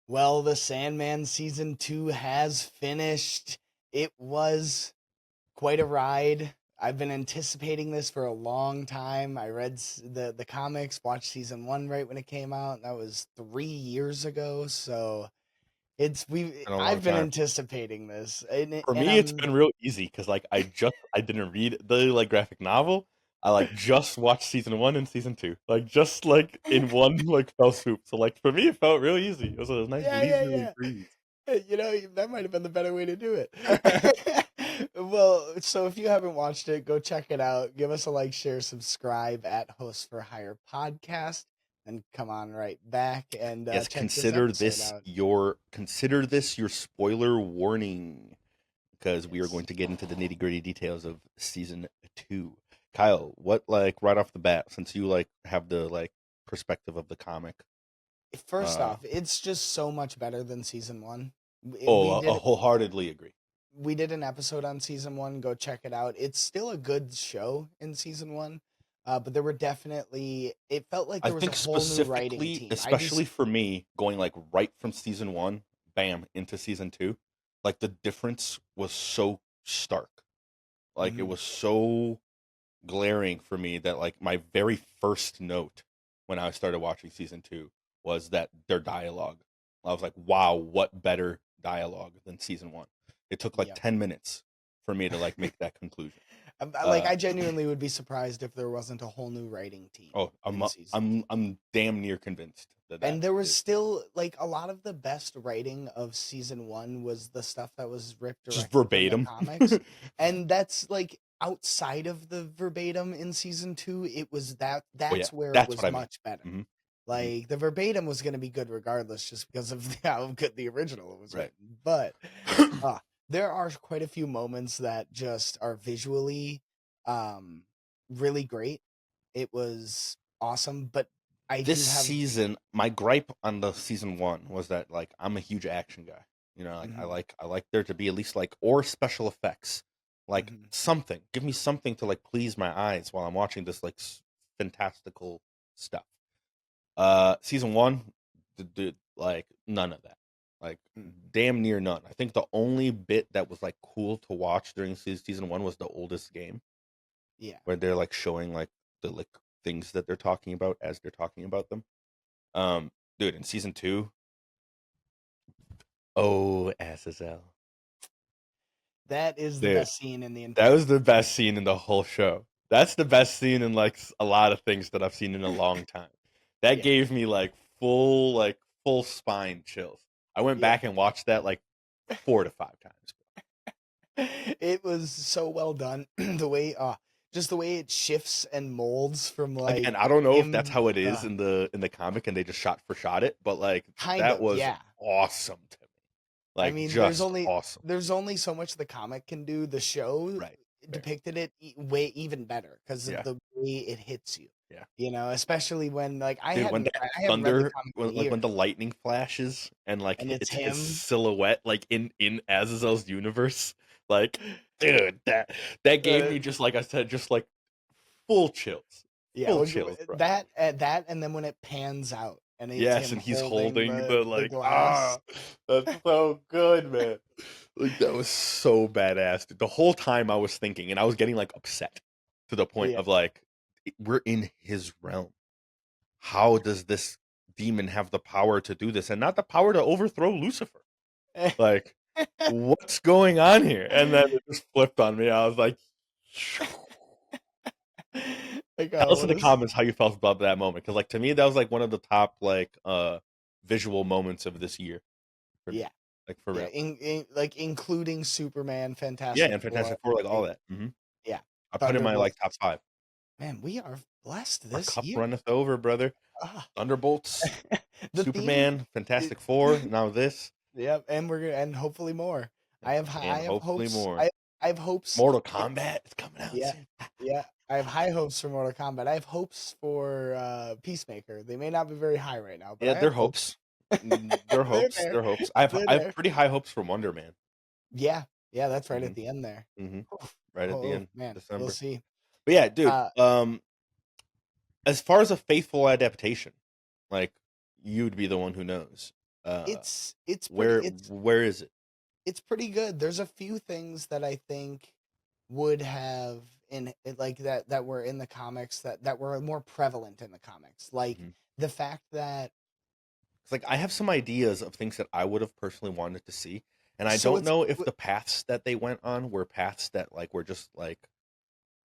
Well, the Sandman season 2 has finished. It was quite a ride. I've been anticipating this for a long time. I read the comics, watched season 1 right when it came out, and that was 3 years ago. So, In a long I've been time. anticipating this. And For and me, it's I'm been real easy because like I didn't read the like graphic novel. I like just watched season one and season two, like just like in one like fell swoop. So like for me, it felt real easy. It was a nice Yeah, yeah, leisurely yeah. breeze. That might have been the better way to do it. Well, so if you haven't watched it, go check it out. Give us a like, share, subscribe at Hosts4Hire podcast, and come on right back and Yes, check this episode out. consider this your spoiler warning because we are Yes. going to get into the nitty gritty details of season two. Kyle, what like right off the bat, since you like have the like perspective of the comic, First uh, off, it's just so much better than season one. oh, We I did wholeheartedly agree. we did an episode on season one. Go check it out. It's still a good show in season one, but there were definitely it felt like I there was a think whole new writing specifically, team. I especially just for me, going like right from season one, bam, into season two, like the difference was so stark. Like it Mhm. was so glaring for me that like my very first note when I started watching season two was that their dialogue. I was like, wow, what better dialogue than season one? It took like Yep. 10 minutes for me to like make that conclusion. Like Uh, I genuinely would be surprised if there wasn't a whole new writing team oh, in season two. I'm damn near convinced that that And there was is still like a lot of the best writing of season one was the stuff that was ripped just directly from the verbatim. comics. And that's like outside of the verbatim in season two, it was Oh yeah, that's where it that's what was I mean. much better. Hmm. Hmm. Like the verbatim was going to be good regardless, just because of how good the original was Right. written. But uh, there are quite a few moments that just are visually um, really great. It was awesome, but I This do have. season, my gripe on the season one was that like I'm a huge action guy. You know, like Mhm, I like there to be at least like or special effects, like mhm. something. Give me something to like please my eyes while I'm watching this like fantastical stuff. Season one, like none of that. Like Mm, damn near none. I think the only bit that was like cool to watch during season one was the oldest game yeah. where they're like showing like the like things that they're talking about as they're talking about them. Um, dude, in season two, oh SSL, That is the dude, best scene in the that entire was the best scene in the whole show. That's the best scene in like a lot of things that I've seen in a long time. That yeah, gave me like full spine chills. I went yeah. back and watched that like 4 to 5 times. It was so well done. The way just the way it shifts and molds from Again, like I don't know if that's him how it is in the comic and they just shot for shot it, but like kind that of, was yeah. awesome to me. I Like mean, just awesome. there's only so much the comic can do. The show Right. Fair. depicted it way even better because of Yeah. the way it hits you. Yeah. You know, especially when like Dude, when that I haven't read the thunder, comic in when like when years, the lightning flashes and like and it's it's his him. silhouette like in Azazel's universe, like dude, that gave Uh, me just like I said, just like full chills, Yeah, full well, chills, bro. that, and then when it pans out and it's Yes, him and he's holding holding the the like glass. that's so good, man. Like that was so badass. Dude. The whole time I was thinking, and I was getting like upset to the point Yeah, of like we're in his realm. How does this demon have the power to do this and not the power to overthrow Lucifer? Like, what's going on here? And then it just flipped on me. I was like, like tell us in what the is comments how you felt about that moment. Because, like, to me, that was like one of the top, like, visual moments of this year for me. yeah, Like, for yeah, real. like including Superman, Yeah, Fantastic and Four, Fantastic Four, like, all like that. yeah, I put in my, like, top Thunderbolts. five. Man, we are blessed Our this cup year. runneth over, brother. Ah. Thunderbolts, The theme, Superman, it, Fantastic Four, now this. yep, and and hopefully more. I And have hopefully hopes. more. I have hopes. Mortal Kombat is coming out Yeah, soon. yeah. I have high hopes for Mortal Kombat. I have hopes for Peacemaker. They may not be very high right now, but Yeah, I have their hope. hopes. Their They're hopes. there. Their hopes. They're I have there. pretty high hopes for Wonder Man. Yeah, yeah. That's right Hmm. at the end there. Hmm. Oof. Right at the Oh end, man, we'll December. see. But yeah, dude. Uh, As far as a faithful adaptation, like you'd be the one who knows. Uh, it's pretty where is it? it's pretty good. There's a few things that I think would have in it, like that were in the comics that were more prevalent in the comics. Like Mhm. the fact that It's like I have some ideas of things that I would have personally wanted to see, and I so don't it's know if the paths that they went on were paths that like were just like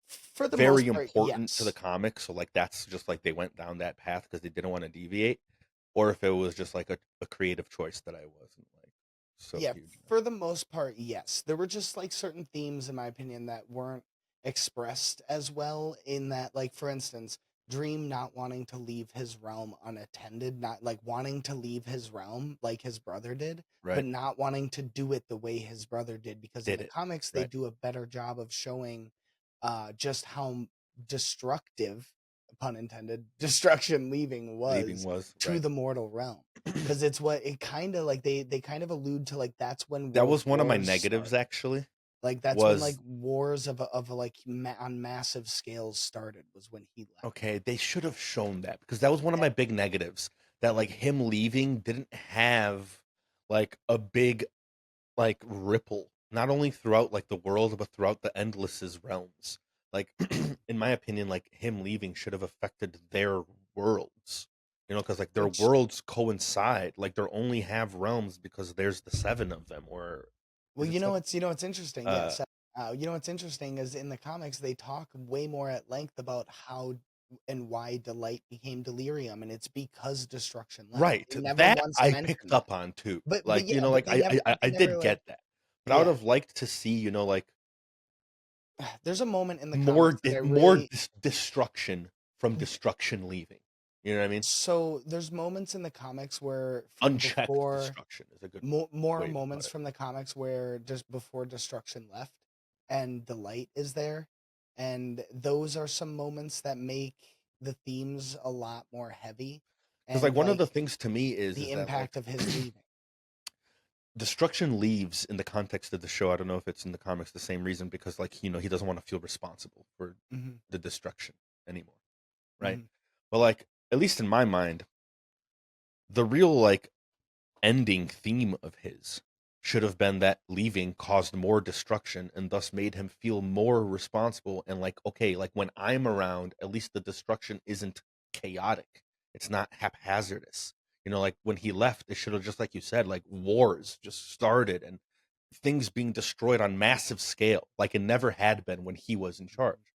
for the very most part, important to the yes. comic. So like that's just like they went down that path because they didn't want to deviate, or if it was just like a creative choice that I wasn't like so Yeah, huge on. for the most part, yes. There were just like certain themes in my opinion that weren't expressed as well in that like for instance, Dream not wanting to leave his realm unattended, not like wanting to leave his realm like his brother did, but Right? not wanting to do it the way his brother did because in Did the it comics they right? do a better job of showing just how destructive, pun intended, destruction leaving Leaving was was to right. the mortal realm because it's what it kind of like they kind of allude to like that's when That world was one of my wars negatives started, actually. like that's when like Was wars of like on massive scales started was when he left. okay, they should have shown that because that was one of my big negatives. That like him leaving didn't have like a big like ripple, not only throughout like the world, but throughout the endless's realms. Like in my opinion, like him leaving should have affected their worlds. You know, because like their Which worlds coincide. Like they only have realms because there's the seven of them, or well is it seven? you know what's interesting, Uh, yes, you know what's interesting is in the comics they talk way more at length about how and why Delight became Delirium, and it's because Destruction left. right. They never That once I picked mentioned it. up on too. But Like, you yeah, know, but like I they never did like get that. But I would yeah. have liked to see, you know, like There's a moment in the more comics that I more really destruction from destruction leaving. You know what I mean? so there's moments in the comics where from Unchecked before destruction is a good more way to put moments it. from the comics where just before Destruction left and the light is there, and those are some moments that make the themes a lot more heavy Because like and one of like the things to me the is that like impact of his leaving. destruction leaves in the context of the show. I don't know if it's in the comics the same reason because like you know he doesn't want to feel responsible for Hmm. the destruction anymore, right? Hmm. But like at least in my mind, the real like ending theme of his should have been that leaving caused more destruction and thus made him feel more responsible and like okay like when I'm around at least the destruction isn't chaotic, it's not haphazardous. You know, like when he left it should have just like you said like wars just started and things being destroyed on massive scale like it never had been when he was in charge.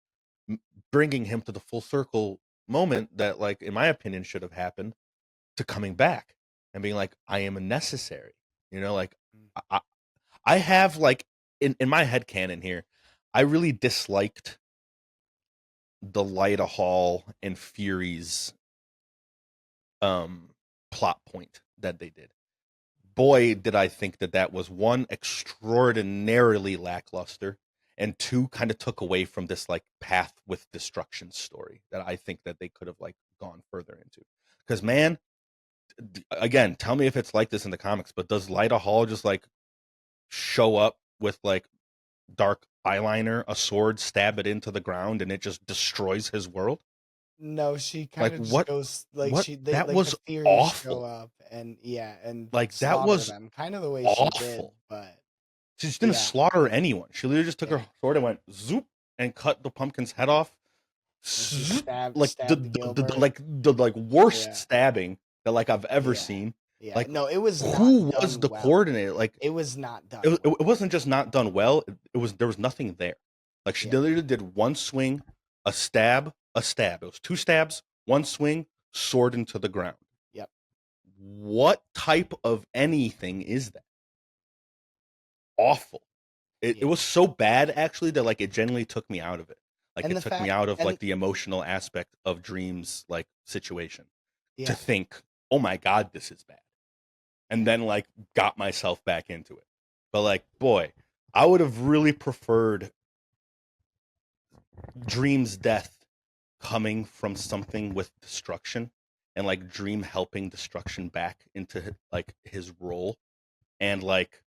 M- Bringing him to the full circle moment that like in my opinion should have happened to coming back and being like, I am necessary. You know, like I, I have like in my head canon here, I really disliked the Lyta Hall and Fury's um plot point that they did. Boy, did I think that that was one extraordinarily lackluster, and two kind of took away from this like path with destruction story that I think that they could have like gone further into. Because man, again, tell me if it's like this in the comics, but does Lyta Hall just like show up with like dark eyeliner, a sword, stab it into the ground, and it just destroys his world? No, she Like kind of just goes like what they that like the was Furies show awful. up and yeah and Like that slaughter was them, kind of the way she did, awful. but She just didn't yeah, slaughter anyone. She literally just took yeah. her sword and went zoop and cut the pumpkin's head off. And she Zoop, like stabbed Gilbert. the like worst Yeah, stabbing that like I've ever yeah, seen. yeah. Like No, it was not who was done the well. coordinator? Like It was not it, done it, well. it wasn't just not done well. It was there was nothing there. Like she Yeah, literally did one swing, a stab, a stab. It was two stabs, one swing, sword into the ground. yep, What type of anything is that? Awful. It yeah. was so bad actually that like it genuinely took me out of it. Like And it the took me fact, out of and like the emotional aspect of Dream's like situation to yeah, think, oh my god, this is bad, and yeah. then like got myself back into it. But like, boy, I would have really preferred Dream's death coming from something with destruction and like Dream helping destruction back into like his role and like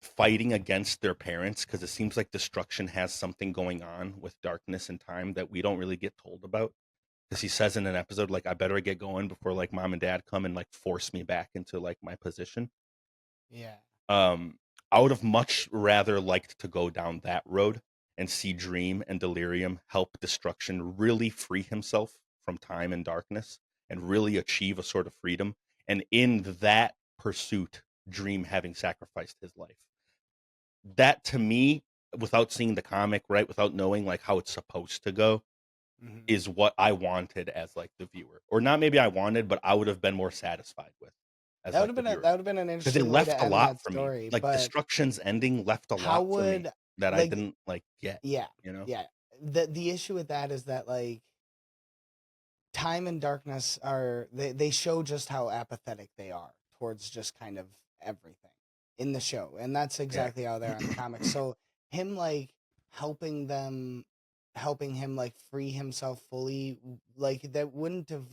fighting against their parents because it seems like destruction has something going on with darkness and time that we don't really get told about. because he says in an episode like, I better get going before like mom and dad come and like force me back into like my position. Yeah. I would have much rather liked to go down that road and see Dream and Delirium help Destruction really free himself from time and darkness and really achieve a sort of freedom. And in that pursuit, Dream having sacrificed his life. That to me, without seeing the comic, right, without knowing like how it's supposed to go, Mhm. is what I wanted as like the viewer. Or not maybe I wanted, but I would have been more satisfied with as That would like have the been viewer. that would have been an Because it interesting way to left a end lot that for me. story, Like but Destruction's ending left a how lot for me would that I like didn't like get, yeah, you know? yeah. The issue with that is that like time and darkness are they show just how apathetic they are towards just kind of everything in the show, and that's Yeah. exactly how they're in the comics. So him like helping them helping him like free himself fully, like that wouldn't have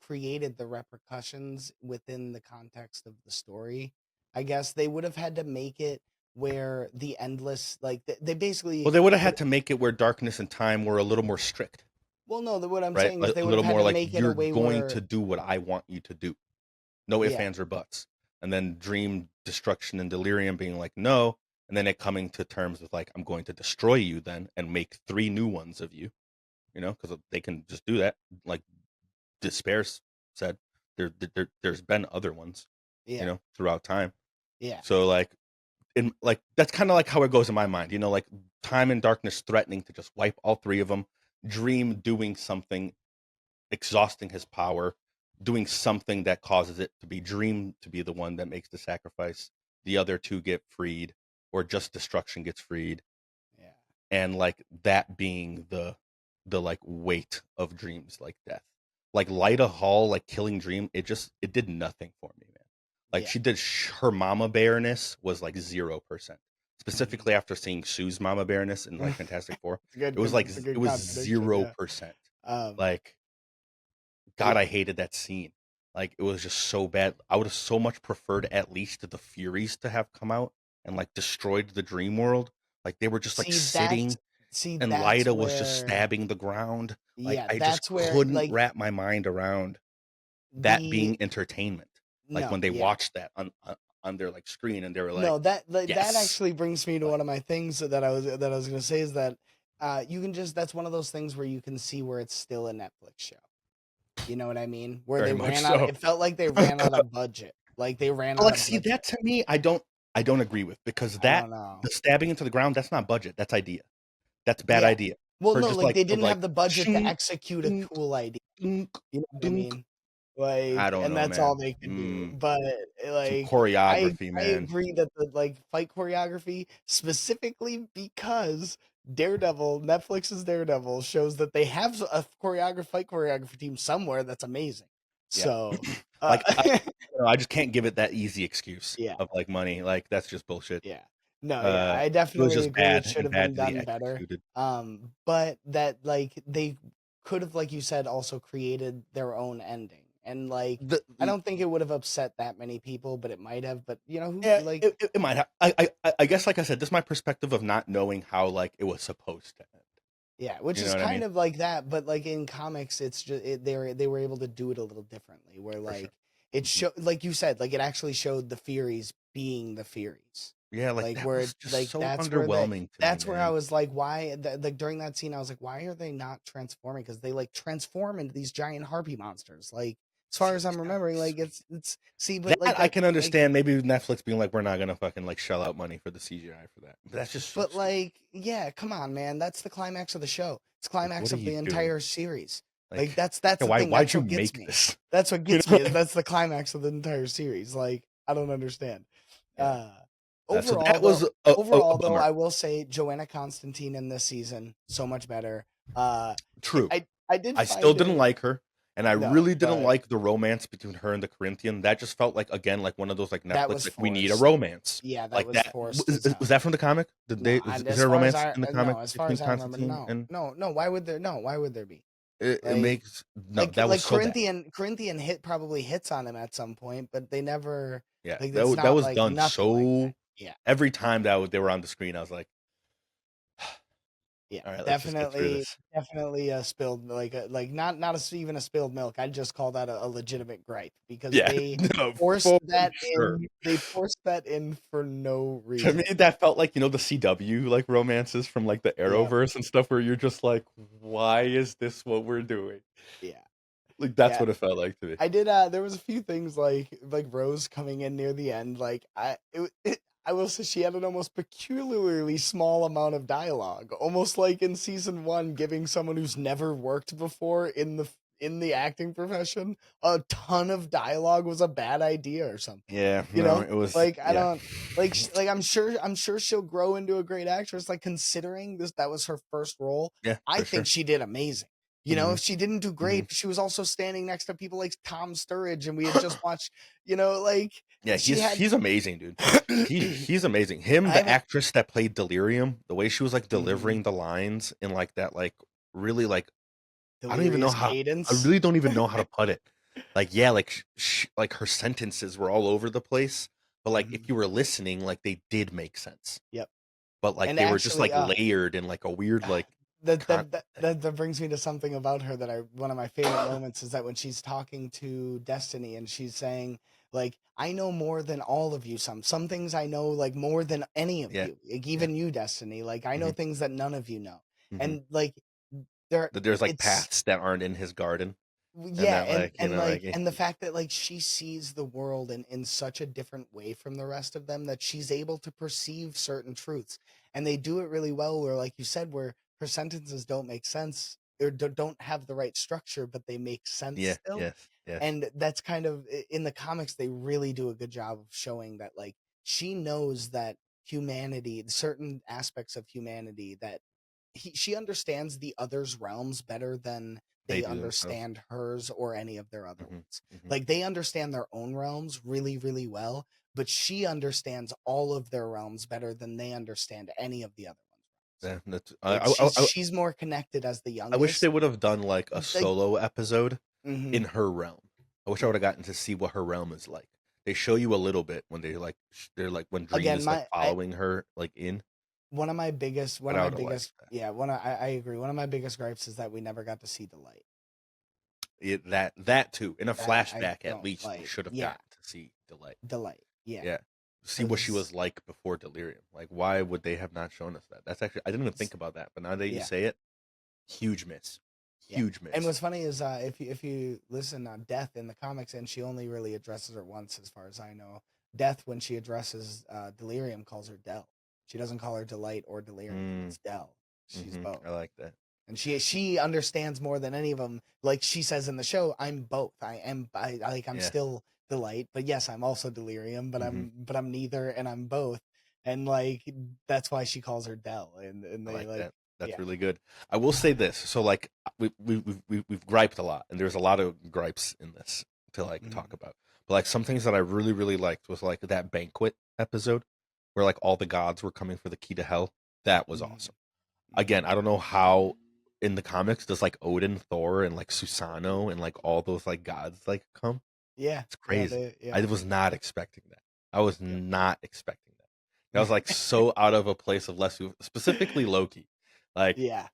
created the repercussions within the context of the story. I guess they would have had to make it where the endless like they basically Well, they would have would had to make it where darkness and time were a little more strict, well no what I'm right? saying is they A would have little had more to like make it a you're way going to where do what I want you to do. No ifs, yeah ands, or buts. And then Dream, Destruction, and Delirium being like, no. And then it coming to terms with like, I'm going to destroy you then and make 3 new ones of you, you know, because they can just do that. Like Despair said, there's been other ones, you yeah know, throughout time. yeah So like, in like that's kind of like how it goes in my mind, you know, like time and darkness threatening to just wipe all 3 of them. Dream doing something, exhausting his power, doing something that causes it to be Dream to be the one that makes the sacrifice. The other 2 get freed, or just Destruction gets freed, yeah and like that being the like weight of Dream's like death. Like Lyta Hall, like killing Dream, it did nothing for me, man. Like yeah she did her mama bearness was like 0%. Mhm. Specifically after seeing Sue's mama bearness in like Fantastic Four, It's a good it was like it's a it good was contradiction, yeah. 0%. Um, Like God, yeah. I hated that scene. Like it was just so bad. I would have so much preferred at least the Furies to have come out and like destroyed the dream world. Like they were just like See, that's sitting see, and that's Lyda was just where stabbing the ground. Like yeah, I just that's where couldn't like wrap my mind around that the being entertainment. Like no, when they yeah. watched that on their like screen and they were like, No, that like that "Yes." actually brings me to Like one of my things that I was gonna say is that you can just that's one of those things where you can see where it's still a Netflix show. You know what I mean? Where very they much ran out so. it felt like they ran out of budget. Like they ran out Like of see budget. that to me I don't agree with because I that don't know. the stabbing into the ground, that's not budget, that's idea. That's a bad Yeah. idea. Well, For no, just like like they of didn't like have the budget to shink, execute a dunk, cool idea. dunk, You know what I dunk. mean? I Like, don't and know, that's all man. they could do. But Some like, choreography, I man. agree that the like fight choreography specifically because Daredevil, Netflix's Daredevil shows that they have a fight choreography team somewhere that's amazing. Yeah. So, Like I just can't give it that easy excuse yeah, of like money. Like that's just bullshit. yeah. No, yeah, I It was definitely just agree it bad should and have been badly done better. executed. But that like they could have, like you said, also created their own ending. And like The I don't think it would have upset that many people, but it might have. But you know who Yeah, like it might have. I guess like I said, this is my perspective of not knowing how like it was supposed to end. yeah, which You know is what I kind mean? of like that, but like in comics, it's just they were able to do it a little differently, where For sure. like it Mhm. showed, like you said, like it actually showed the Furies being the Furies, Yeah, like like that where was just like so underwhelming to me, that's where I man. was like, why like during that scene, I was like, why are they not transforming? Because they like transform into these giant harpy monsters, like as far See, as I'm that would be remembering, like sweet. it's see, but like That I that can like understand. Maybe Netflix being like, we're not gonna fucking like shell out money for the CGI for that. But that's just so but stupid. like, yeah, come on, man. That's the climax of the show. It's Like, what climax are of you the doing? entire series. Like Like, that's yeah, the thing. why'd That's you what gets make me. this? That's what You gets know? me is that's the climax of the entire series. Like I don't understand. Yeah. Uh So overall that though, was a overall though, bummer. I will say Joanna Constantine in this season so much better. Uh True. I did I still find didn't her like her, and I no, really didn't but like the romance between her and the Corinthian. That just felt like again like one of those like that Netflix was like we need a forced. romance Yeah, that like was that. forced as Was hell. that from the comic? Did No, they? and Is as there a far as romance I in the comic no, as far between as I remember, Constantine no, and no, no. Why would there? No, why would there be? it Like makes no that was like so bad. Corinthian hit probably hits on him at some point, but they never Yeah, like it's that not was like done nothing like that. so. Yeah, Every time that they were on the screen, I was like, Yeah, All right, let's just get through definitely, this. definitely a spilled like not even a spilled milk. I'd just call that a legitimate gripe because Yeah, they no, forced for that sure. in. They forced that in for no To me, reason. that felt like, the CW, like, romances from, like, the Yeah, Arrowverse and stuff where you're just like, "Why is this what we're doing?" yeah, Like, that's yeah. what it felt like to me. I did. There was a few things like Rose coming in near the end. Like I will say she had an almost peculiarly small amount of dialogue, almost like in season one, giving someone who's never worked before in the acting profession a ton of dialogue was a bad idea or something. Yeah, You no, know, it was like I yeah. don't like I'm sure she'll grow into a great actress. Like considering this, that was her first role. Yeah, I for think sure. she did amazing. You know, Mhm, if she didn't do mhm. great, she was also standing next to people like Tom Sturridge, and we had just watched, you know, like Yeah, she had. he's amazing, dude. He's amazing. Him, I the haven't. actress that played Delirium, the way she was, like, Mhm. delivering the lines in, like, that, like, really, like I don't even know Delirious how I cadence. really don't even know how to put it. Like, yeah, like, like, her sentences were all over the place, but, like, if Mhm. you were listening, like, they did make sense. Yep. But, like, And they were just, actually, like, layered in, like, a weird, like, con that brings me to something about her that I one of my favorite moments is that when she's talking to Destiny and she's saying like I know more than all of you, some things I know like more than any of Yeah, you, like yeah. even you, Destiny, like I know Mhm, things that none of you know. mhm. And like there That there's, like, it's paths that aren't in his garden, and yeah, that, like, and the fact that like she sees the world in such a different way from the rest of them that she's able to perceive certain truths, and they do it really well. Where, like you said, where her sentences don't make sense or don't have the right structure, but they make sense yeah, still. yes, yes. And that's kind of in the comics. They really do a good job of showing that like she knows that humanity, certain aspects of humanity that she understands the others' realms better than They they do themselves. understand hers or any of their other Mhm, ones. mhm. Like they understand their own realms really, really well, but she understands all of their realms better than they understand any of the other ones' Yeah, realms. that's Like she's more connected as the I wish they youngest. would have done, like, a Like solo episode hmm in her realm. I wish I yeah. would've gotten to see what her realm is like. They show you a little bit when they, like, they're, like when Dream Again, is, like, my I following her, like, in, one but of I my would've liked biggest that. yeah, I agree. One of my biggest gripes is that we never got to see the light. That too. In a I flashback, at don't least, we like should have yeah, gotten to see Delight. the light. Yeah. Yeah. See what she was Cause like before Delirium. Like, why would they have not shown us that? That's actually I didn't even think about that, but now that you yeah. say it, huge miss. Yeah. Huge And miss. what's funny is if you listen on Death in the comics, and she only really addresses her once, as far as I know. Death, when she addresses Delirium, calls her Del. She doesn't call her Delight or Delirium. Mm, It's Del. She's mhm. both, I like that. and she understands more than any of them. Like she says in the show, I'm both. I'm Yeah. still Delight, but yes, I'm also Delirium. Mhm. But I'm neither, and I'm both. And like that's why she calls her Del. And I they like like that. That's yeah. really good. I will say this. So, like, we've griped a lot, and there's a lot of gripes in this to, like, talk Mhm. about. But, like, some things that I really really liked was, like, that banquet episode where, like, all the gods were coming for the key to hell. That was Mhm. awesome. Again, Mhm. I don't know how in the comics does, like, Odin, Thor, and, like, Susano and, like, all those, like, gods, like, come. Yeah, It's yeah, crazy. yeah, I was not expecting that. I was yep. not expecting that. That was, like, so out of a place of less specifically Loki. Like, Yeah.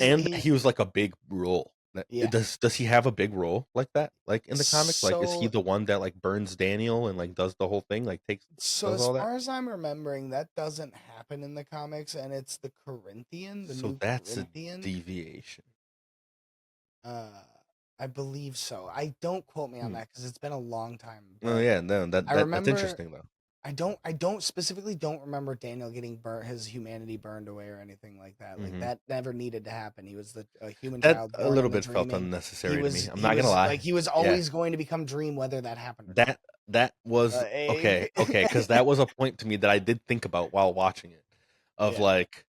and He he was, like, a big role. yeah. Does he have a big role like that, like, in the comics? Like, is he So the one that, like, burns Daniel and, like, does the whole thing, like, so does as all that? far as I'm remembering, that doesn't happen in the comics, and it's the Corinthian, the So new that's a Corinthian. deviation. Uh I believe so. I don't quote me on Hmm. that because it's been a long time, Oh, but yeah, no, I that's remember interesting, though. I don't specifically don't remember Daniel getting burnt his humanity burned away or anything like that. Like Mhm. that never needed to happen. He was the a human That child a born little in a bit felt dreaming. unnecessary to me. I'm He not gonna was lie. like he was Yeah. always going to become Dream whether that happened or not. That that was okay, Eh, okay, because that was a point to me that I did think about while watching it, of, yeah. like,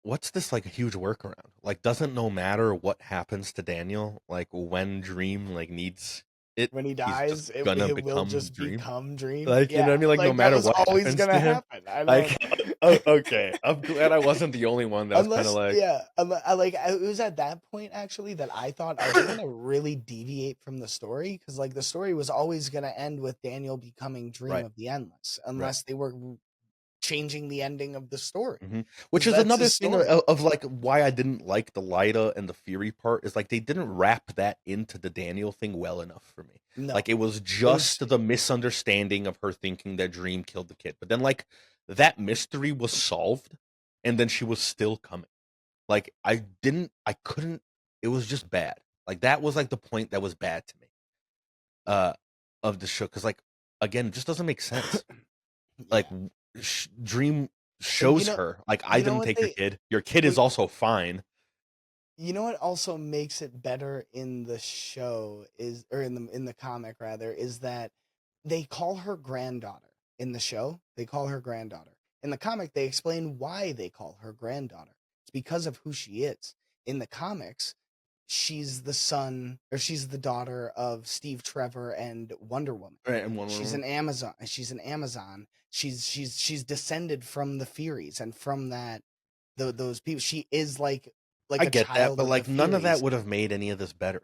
what's this, like, huge workaround? Like, doesn't no matter what happens to Daniel, like, when Dream, like, needs it, When he he's just dies, gonna it will become just Dream? become Dream. Like, you know Yeah, what I mean? Like, no like that matter was what always happens to gonna him? happen. I Like, don't oh, okay, I'm glad I wasn't the only one that was kinda unless like yeah, it was at that point actually that I thought, are they gonna really deviate from the story? Because like the story was always gonna end with Daniel becoming Dream Right, of the Endless, right. unless they were changing the ending of the story. Which 'Cause is that's another his thing story. of like why I didn't like the Lyda and the Fury part is like they didn't wrap that into the Daniel thing well enough for me. No, Like it was it was just the misunderstanding of her thinking that Dream killed the kid. But then like that mystery was solved and then she was still coming. Like I couldn't, it was just bad. Like that was like the point that was bad to me. Uh of the show cuz like again, it just doesn't make sense. Like yeah. Dream And shows her like I you know didn't what take your they kid. Your kid is wait, also fine. you know what also makes it better in the show is, or in the comic rather, is that they call her granddaughter. In the show, they call her granddaughter. In the comic, they explain why they call her granddaughter. It's because of who she is. In the comics, she's the daughter of Steve Trevor and Wonder Woman. Right, and one She's more. an Amazon. She's descended from the Furies, and from those people. She is like I a get that, child but of the like none of that Furies. would have made any of this better.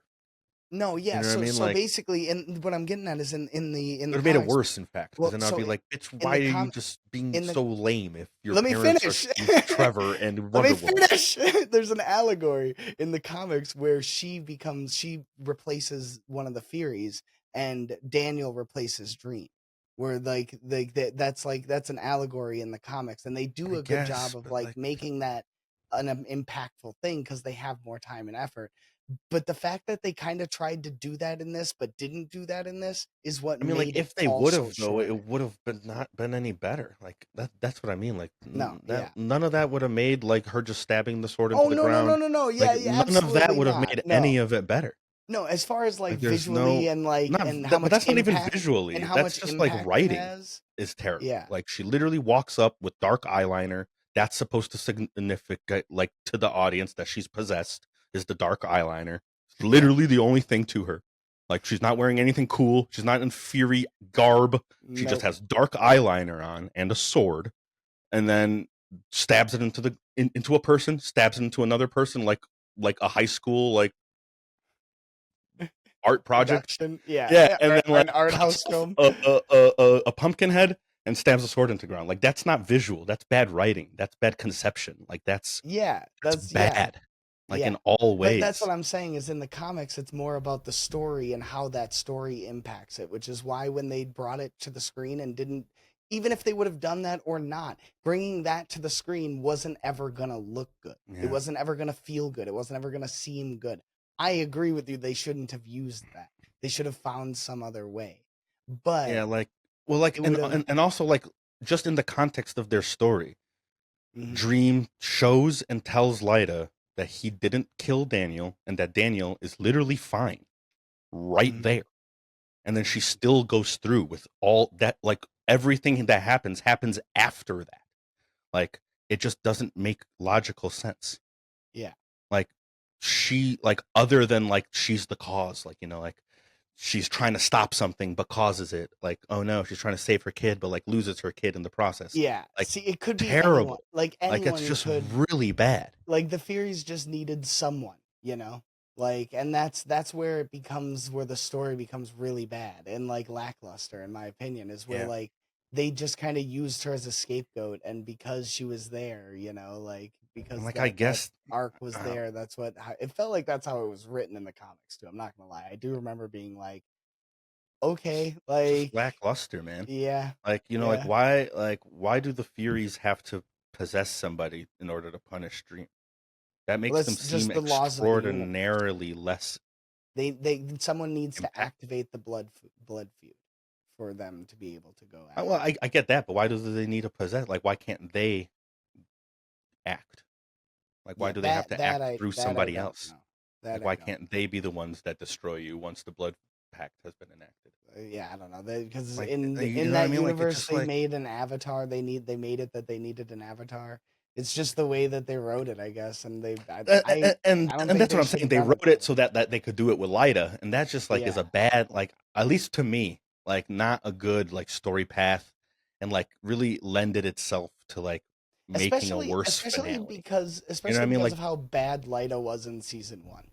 No, You yeah. know what I mean? So Like basically, and what I'm getting at is in it the would have made it comics. worse, in fact, because Well, then I'd so be like, "Bitch, in why the are you com just being in the so lame if your let me parents are finish. Steve Trevor and Let me Wonder Woman?" finish. There's an allegory in the comics where she replaces one of the Furies, and Daniel replaces Dream. Where that's an allegory in the comics, and they do I a good job guess, of but like like, making that an impactful thing because they have more time and effort. But the fact that they kind of tried to do that in this, but didn't do that in this, is what I mean, like made it if they fall would so have though, short. it would have been not been any better. Like that's what I mean. Like No, that yeah. none of that would have made like her just stabbing the sword into Oh the no, no, no, ground. no, no. Like Yeah, yeah, none of that absolutely would have not. made any No. of it better. No, as far as like Like there's visually no and like not and how but much that's not even impact visually. That's just like it writing has. is terrible. Yeah. Like she literally walks up with dark eyeliner. That's supposed to significant like to the audience that she's possessed is the dark eyeliner. It's Yeah. literally the only thing to her. Like she's not wearing anything cool. She's not in Fury garb. She just Nope. has dark eyeliner on and a sword, and then stabs it into a person, stabs it into another person like a high school like art project. Production. Yeah. Yeah, and then Or like an art cuts house off film. a pumpkin head and stabs a sword into the ground. Like that's not visual. That's bad writing. That's bad conception. Like Yeah. that's Yeah. bad. Like in Yeah. all But that's ways. what I'm saying is in the comics, it's more about the story and how that story impacts it, which is why when they brought it to the screen and didn't, even if they would have done that or not, bringing that to the screen wasn't ever going to look good. It Yeah. wasn't ever going to feel good. It wasn't ever going to seem good. I agree with you. They shouldn't have used that. They should have found some other way. But Yeah, like well like it would have. and also like just in the context of their story, Mhm, Dream shows and tells Lyda that he didn't kill Daniel and that Daniel is literally fine right mhm, there. And then she mhm. still goes through with all that like everything that happens after that. Like it just doesn't make logical sense. Yeah. Like she like other than like she's the cause, like like she's trying to stop something but causes it. Like oh no, she's trying to save her kid but like loses her kid in the process. Yeah. Like See, it could be anyone. terrible. Like Like it's anyone just could. really bad. Like the Furies just needed someone, like, and that's where where the story becomes really bad and like lackluster in my opinion, is where Yeah. like they just kind of used her as a scapegoat, and because she was there, like And because like I that guess arc was uh, there, it felt like. That's how it was written in the comics too. I'm not gonna lie, I do remember being like, okay, just like, lackluster, man. yeah, Like yeah. like why do the Furies have to possess somebody in order to punish Dream? That Well, makes them that's seem just the laws of the universe. extraordinarily less They someone needs to impact. activate the blood feud for them to be able to go Well, after them. I get that, but why do they need to possess? Like, why can't they act? Like, why Yeah, do they have to act through that I somebody don't else? know. That Like, I why don't can't they be the ones that destroy you once the blood pact has been enacted? know. Yeah, I don't know. Because Like, you in know what I that mean? Like, it's universe, just they like, made an avatar. They made it that they needed an avatar. It's just the way that they wrote it, I guess. And I don't and think that's what they I'm should saying. have They done it wrote that it way. so that they could do it with Lyda, and that just like is Yeah, a bad, like at least to me, like not a good like story path, and like really lended itself to like making a worse finale. You know what I especially mean? because Like of how bad Lyta was in season one.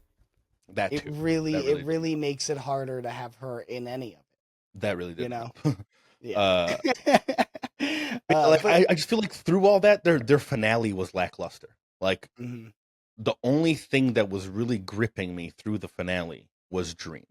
that It too. That really it really didn't really help. makes it harder to have her in any of it. That really You didn't know. help. Yeah. uh, Like But I just feel like through all that, their finale was lackluster. Like mhm, the only thing that was really gripping me through the finale was Dream.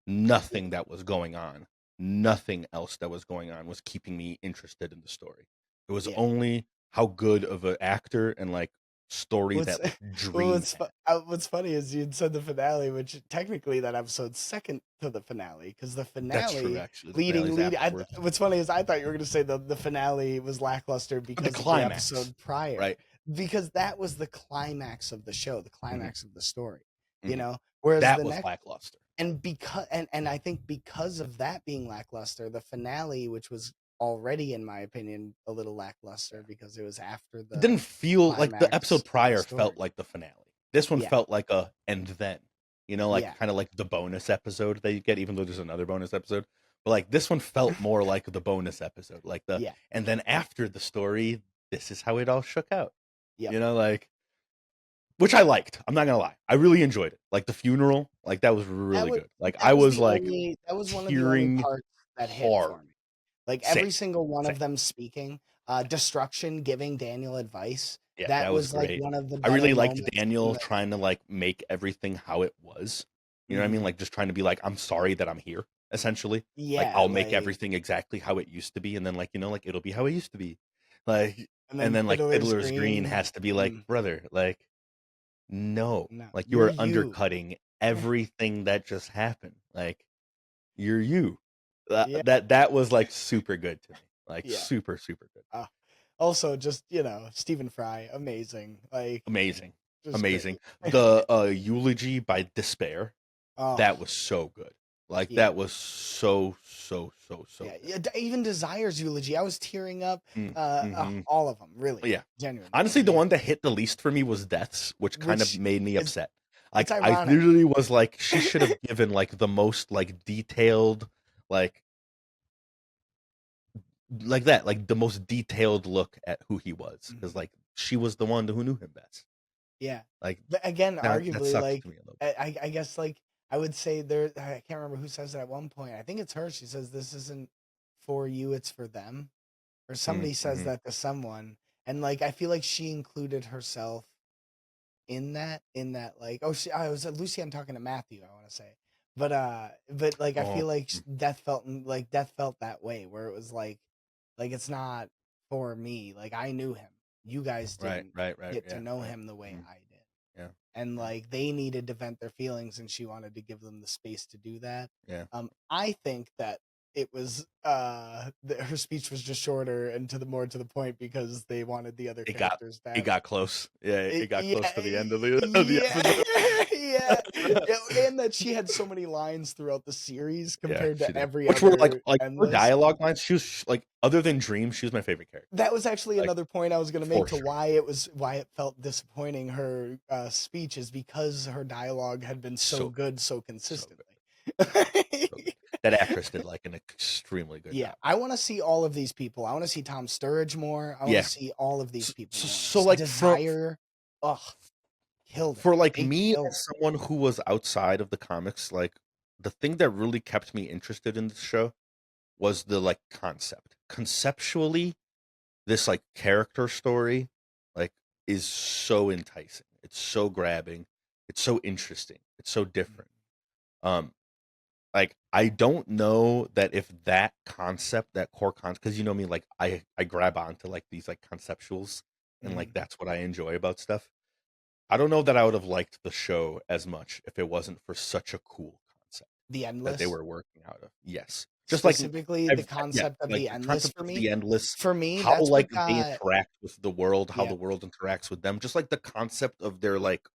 Nothing that was going on, nothing else that was going on was keeping me interested in the story. It was yeah. only how good of an actor and like story What's that like Dream had. what's funny is you'd said the finale, which technically that episode's second to the finale, because the That's true, finale actually. The finale's afterwards. what's funny is I thought you were going to say the finale was lackluster But the because of the climax, episode prior, right? because that was the climax of the show, the Hmm. climax of the story, Hmm. Whereas That the was next lackluster. and I think because of that being lackluster, the finale, which was already in my opinion a little lackluster because it was after It the didn't feel like the climax episode of the prior felt story. like the finale. This one Yeah, felt like a and then, like yeah, kind of like the bonus episode that you get, even though there's another bonus episode. But like this one felt more like the bonus episode, like the yeah, and then after the story, this is how it all shook out. yep. Like which I liked. I'm not gonna lie, I really enjoyed it. Like the funeral, like that was That really was good. Like I was like that was one of the only tearing parts that hit hard. for me. Like Same, every single one same. of them speaking, Destruction giving Daniel advice. Yeah, That that was was like great. one of the I better really liked moments in Daniel the. trying to like make everything how it was. You know what I mean? Mhm. Like just trying to be like, I'm sorry that I'm here, essentially. Like Yeah, I'll make like, everything exactly how it used to be, and then like, like it'll be how it used to be. Like and and then then like Fiddler's Fiddler's Green Green. has to be like, brother, like, no. No, Like you you're are you. undercutting everything that just happened. Like you're you. That Yeah, that that was like super good to me. Like yeah. super, super good. Uh, Also, just Stephen Fry, amazing. Like, Amazing. just Amazing. great. The eulogy by Despair, Oh, that was so good. Like yeah. that was so so so so Yeah, good. yeah, even Desire's eulogy, I was tearing up. Mm-hmm. All of them, really, Yeah. genuinely. Honestly, the one that hit the least for me was Death's, which kind of Which made me it's upset. it's Like I ironic. literally was like, she should have given like the most like detailed, like like the most detailed look at who he was, because Mhm. like she was the one who knew him best. Yeah, Like but again, that arguably, sucks like to me a little bit. I guess, like I would say there. I can't remember who says it at one point. I think it's her. She says, "This isn't for you; it's for them." Or somebody says Mm-hmm. that to someone, and like I feel like she included herself in that, like, oh, I was Lucy, I'm talking to Matthew, I want to say, but like I Oh, feel like death felt that way, where it was like it's not for me, like I knew him, you guys right, didn't right, right, get to yeah, know right. him the way Mhm. I did, Yeah, and yeah, like they needed to vent their feelings, and she wanted to give them the space to do that. yeah. I think that it was that her speech was just shorter and to the point, because they wanted the other It got characters to it have. got close. Yeah, it got Yeah, close to the end of the yeah, episode. yeah, yeah, and that she had so many lines throughout the series Yeah, compared she to did. every Which were other like her endless. dialogue lines. She was like, other than Dream, she was my favorite character. That was actually Like another point I was going to make for to sure. why it felt disappointing. Her speech is because her dialogue had been so So good, good so so good, consistently. so good. That actress did like an extremely good Yeah, job. I want to see all of these people. I want to see Tom Sturridge more. I want to Yeah. see all of these So, people so, more. so like Desire, ugh, killed it. for like They me killed as it. someone who was outside of the comics, like the thing that really kept me interested in this show was the like concept. Conceptually, this like character story like is so enticing. It's so grabbing. It's so interesting. It's so different. Um like I don't know that if that concept, that core concept, because you know me, like I grab onto like these like conceptuals, and like Mhm. that's what I enjoy about stuff. I don't know that I would have liked the show as much if it wasn't for such a cool concept The that they Endless. were working out of. Yes. Just like Specifically, the I've yeah, concept of like the the endless concept for of me the endless, for me, how that's like what they got. interact with the world, how Yeah, the world interacts with them, just like the concept of their like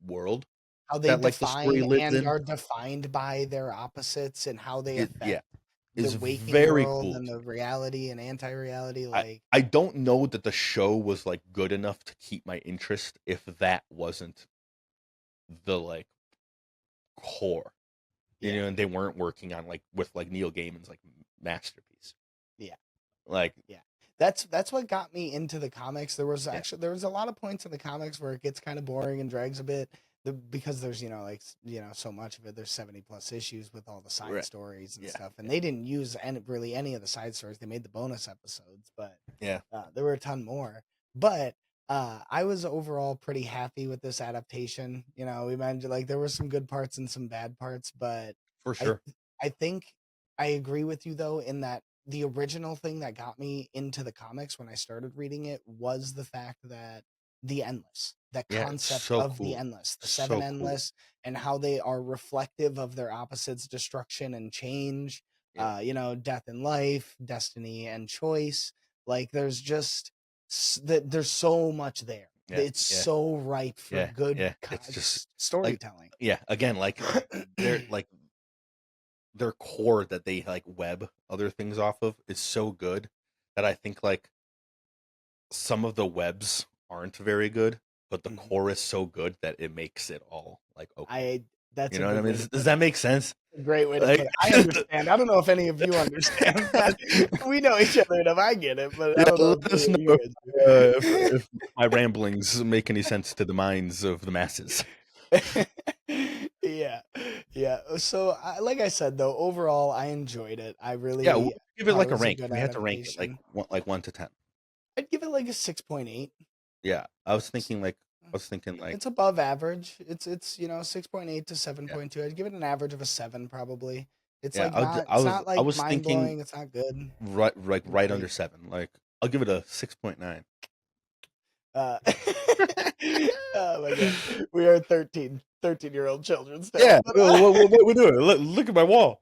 world how they that like the story define lives and in. are defined by their opposites, and how they It affect yeah, the is waking very world cool and to the me. reality and anti-reality, I like. I don't know that the show was like good enough to keep my interest if that wasn't the like core. Yeah, And they weren't working on like with like Neil Gaiman's like masterpiece. yeah, Like yeah. That's what got me into the comics. yeah. There was a lot of points in the comics where it gets kind of boring and drags a bit. because there's so much of it. There's 70 plus issues with all the side Right. stories and Yeah. stuff, and Yeah. they didn't use any of the side stories. They made the bonus episodes, but Yeah. there were a ton more. But I was overall pretty happy with this adaptation. We mentioned like there were some good parts and some bad parts, but For I sure. I think I agree with you though in that the original thing that got me into the comics when I started reading it was the fact that the endless, that Yeah, it's concept so of the cool. endless, the seven So cool. endless, and how they are reflective of their opposites, destruction and change, Yeah. death and life, destiny and choice. Like there's just that there's so much there. Yeah. It's Yeah. so ripe for Yeah. good Yeah. It's just like, storytelling. yeah, again, like they're like their core that they like web other things off of is so good that I think like some of the webs aren't very good, but the Mhm. core is so good that it makes it all like okay. I That's You a know what I good mean? way to Does put that it. make sense? A great way to Like, put it. I understand. I don't know if any of you understand, but we know each other enough. I get it, but I yeah, don't know let if us any know of you guys if my ramblings make any sense to the minds of the masses. do. Yeah, yeah. So, like I said, though, overall, I enjoyed it. I Yeah, we'll really give it thought it like a was a rank. If good we had to rank it, adaptation. like 1 to 10. I'd give it like a 6.8. Yeah, I was thinking like It's above average. It's 6.8 to yeah, 7.2. I'd give it an average of a 7 probably. It's yeah. like not it's not I like was mind thinking blowing. It's not good. Not right under great. 7. Like I'll give it a 6.9. Uh, oh my god, we are 13-year-old children still. Yeah, But what we doing? Look at my wall.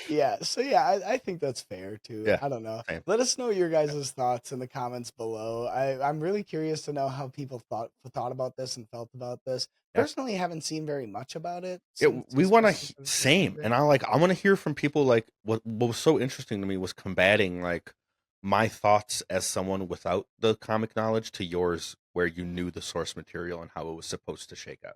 yeah, so yeah, I think that's fair too. Yeah, I don't know. same. Let us know your guys' thoughts in the comments below. I'm really curious to know how people thought about this and felt about this. Yeah. Personally, haven't seen very much about it Yeah, since, we want especially to for the first little same, bit. and I want to hear from people. Like what was so interesting to me was combating like my thoughts as someone without the comic knowledge to yours, where you knew the source material and how it was supposed to shake out.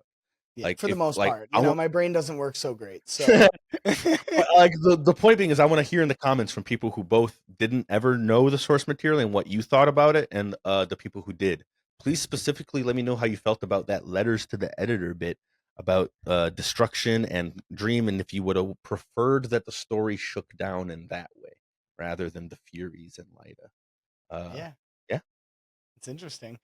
Yeah, Like for the if most like part. I want My brain doesn't work so great, so But, like, the point being is I wanna hear in the comments from people who both didn't ever know the source material and what you thought about it, and, the people who did. Please specifically let me know how you felt about that letters to the editor bit about, destruction and dream, and if you woulda preferred that the story shook down in that way rather than the Furies and Lyta. Uh, yeah. yeah, It's interesting.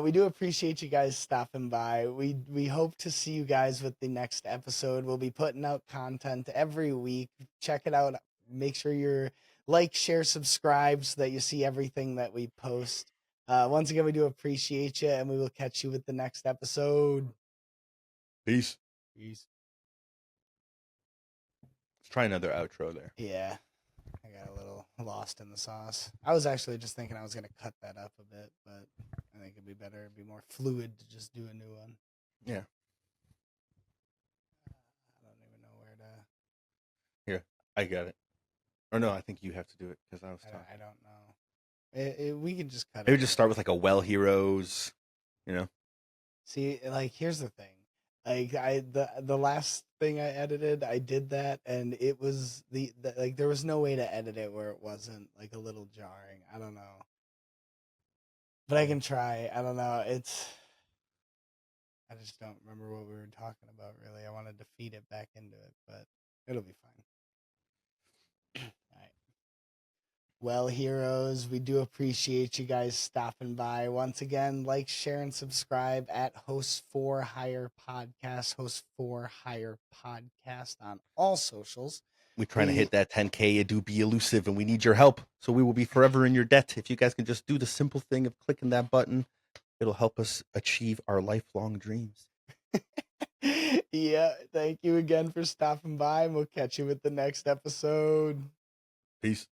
We do appreciate you guys stopping by. We hope to see you guys with the next episode. We'll be putting out content every week. Check it out. Make sure you're like, share, subscribe so that you see everything that we post. Once again, we do appreciate you, and we will catch you with the next episode. peace. Peace. Let's try another outro there. Yeah, I got a little lost in the sauce. I was actually just thinking I was gonna cut that up a bit, but I think it'd be better, it'd be more fluid to just do a new one. Yeah. I don't even know where to. Here, I got it. Or no, I think you have to do it because I was talking. I don't know. We can just cut it Maybe just start later. with like a well heroes, you know? See, like here's the thing. Like the last thing I edited, I did that, and it was like there was no way to edit it where it wasn't like a little jarring. I don't know, but I Yeah. can try. I don't know. I just don't remember what we were talking about really. I wanted to feed it back into it, but it'll be fine. All right. Well, heroes, we do appreciate you guys stopping by. Once again, like, share, and subscribe at Hosts4Hire Podcast, Hosts4Hire Podcast on all socials. We're trying to We hit that 10K. It do be elusive, and we need your help. So we will be forever in your debt. If you guys can just do the simple thing of clicking that button, it'll help us achieve our lifelong dreams. yeah, thank you again for stopping by, and we'll catch you with the next episode. Peace.